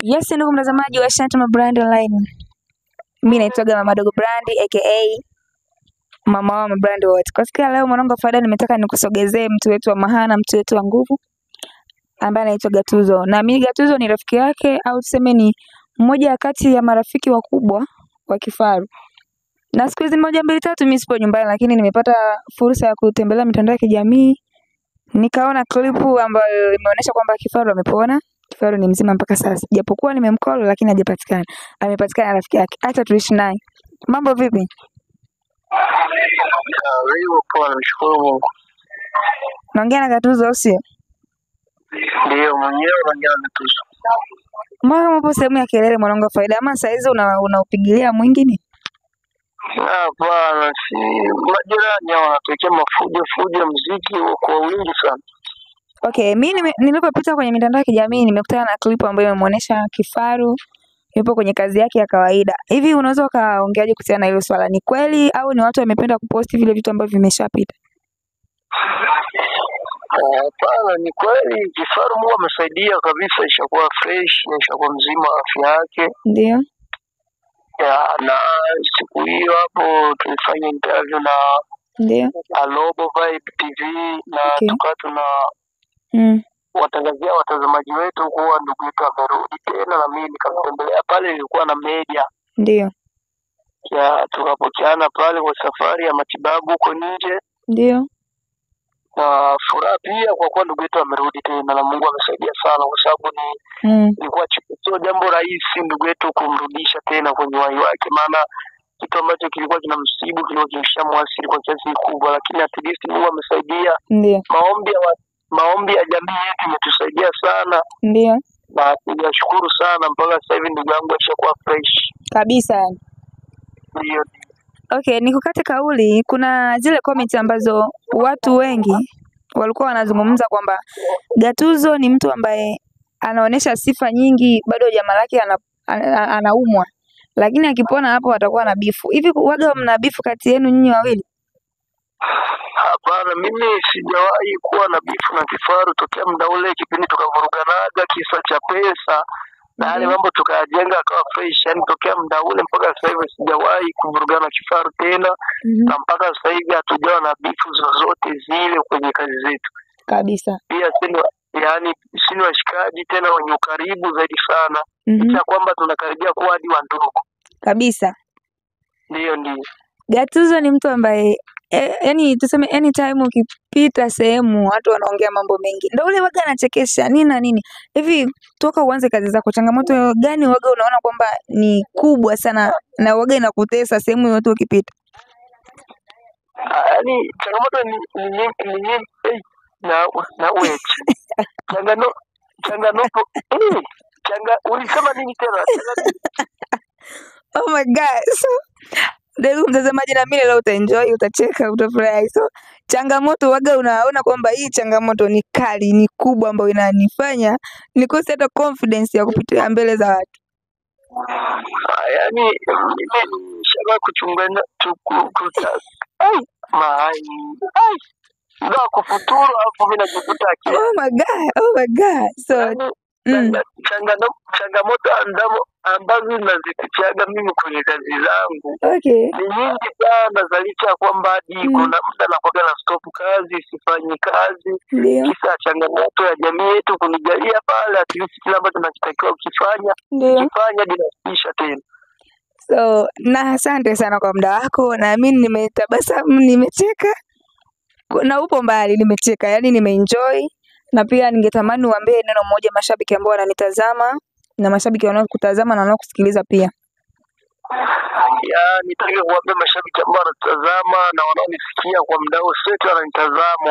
Yes, ndugu mtazamaji wa Shantama Brand Online. Mimi naitwa Mama Dogo Brand aka Mama wa Brand wote. Kwa siku ya leo mwanangu Faida nimetaka nikusogezee mtu wetu wa mahana, mtu wetu wa nguvu ambaye anaitwa Gatuzo. Na mimi Gatuzo ni rafiki yake au tuseme ni mmoja kati ya marafiki wakubwa wa Kifaru. Na siku hizi moja mbili tatu mimi sipo nyumbani, lakini nimepata fursa ya kutembelea mitandao ya kijamii. Nikaona klipu ambayo imeonyesha kwamba Kifaru amepona. Kifaru ni mzima mpaka sasa. Japokuwa nimemcall lakini hajapatikana. Amepatikana rafiki yake. Acha tuishi naye. Mambo vipi? Leo poa, nashukuru Mungu. Naongea na Gatuzo au sio? Ndio, mwenyewe naongea na Gatuzo. Mbona upo sehemu ya kelele mwanangu Faida? Ama saa hizi unaupigilia mwingine? Hapana, si majirani wanatokea mafujo muziki kwa wingi sana. Okay, mimi nilipopita kwenye mitandao ya kijamii nimekutana na clip ambayo imemuonesha Kifaru yupo kwenye kazi yake ya kawaida. Hivi unaweza kaongeaje kuhusiana na hilo swala? Ni kweli au ni watu wamependa kuposti vile vitu ambavyo vimeshapita? Hapana, ni kweli Kifaru Mungu amesaidia kabisa, ishakuwa fresh, ishakuwa mzima afya yake. Ndio. Ya, na siku hiyo hapo tulifanya interview na ndio Alobo Vibe TV na tukawa tuna watangazia watazamaji wetu kuwa ndugu yetu amerudi tena, na mimi nikamtembelea pale, nilikuwa na media. Ndio. Ya, tukapokeana pale kwa safari ya matibabu huko nje. Ndio. Na furaha pia kwa kuwa ndugu yetu amerudi tena, na Mungu amesaidia sana, kwa sababu ilikuwa sio jambo rahisi ndugu yetu kumrudisha tena kwenye uhai wake, maana kitu ambacho kilikuwa kinamsibu kilikuwa kimeshamwasili kwa kiasi kikubwa, lakini at least Mungu amesaidia. Ndio. Maombi ya jamii yetu imetusaidia sana. Ndio. Na tunashukuru sana mpaka sasa hivi ndugu yangu ashakuwa fresh kabisa. Ndio. Okay, nikukate kauli, kuna zile comments ambazo watu wengi walikuwa wanazungumza kwamba Gatuzo ni mtu ambaye anaonesha sifa nyingi, bado jamaa lake anaumwa, lakini akipona hapo atakuwa na bifu. Hivi waga mna bifu kati yenu nyinyi wawili? Hapana, mimi sijawahi kuwa na bifu na Kifaru tokea muda ule kipindi tukavuruganaga kisa cha pesa. Na yale mambo tukajenga akawa fresh, yani tokea muda ule mpaka sasa hivi sijawahi kuvurugana Kifaru tena. Na mpaka sasa hivi hatujawa na bifu zozote zile kwenye kazi zetu. Kabisa. Pia sisi washikaji tena wenye ukaribu zaidi sana. Licha kwamba tunakaribia kuwa hadi wandugu. Kabisa. Ndio. Gatuzo ni mtu ambaye yani tuseme anytime ukipita sehemu watu wanaongea mambo mengi. Ndio ule waga anachekesha nini na nini. Hivi toka uanze kazi zako, changamoto gani waga unaona kwamba ni kubwa sana na waga inakutesa sehemu yote ukipita? Yaani changamoto ni na wewe. Changamoto ulisema nini tena? Oh my God. So ndugu mtazamaji, na mimi leo utaenjoy, utacheka, utafurahi. So changamoto waga unaona kwamba hii changamoto ni kali, ni kubwa, ambayo inanifanya nikose hata confidence ya kupitia mbele za watu. Yaani mimi shaka kuchungana ndio kufuturu hapo mimi najikuta akili. Oh my God. So changamoto ambazo nazipitiaga mimi kwenye kazi zangu. Okay. Ni nyingi sana, za licha ya kwamba hadi kuna muda nakuwa na stop kazi, sifanyi kazi. Kisa changamoto ya jamii yetu kunijalia pale, at least kila ambacho tunatakiwa ukifanya bila kuisha tena. So na asante sana kwa muda wako, na mimi nimetabasamu, nimecheka na upo mbali, nimecheka, yani nimeenjoy. Na pia ningetamani uambie neno moja mashabiki ambao wananitazama na mashabiki wanaokutazama na wanaokusikiliza pia. Nitaka kuambia mashabiki ambao wanatazama na wanaonisikia kwa muda wote wananitazama,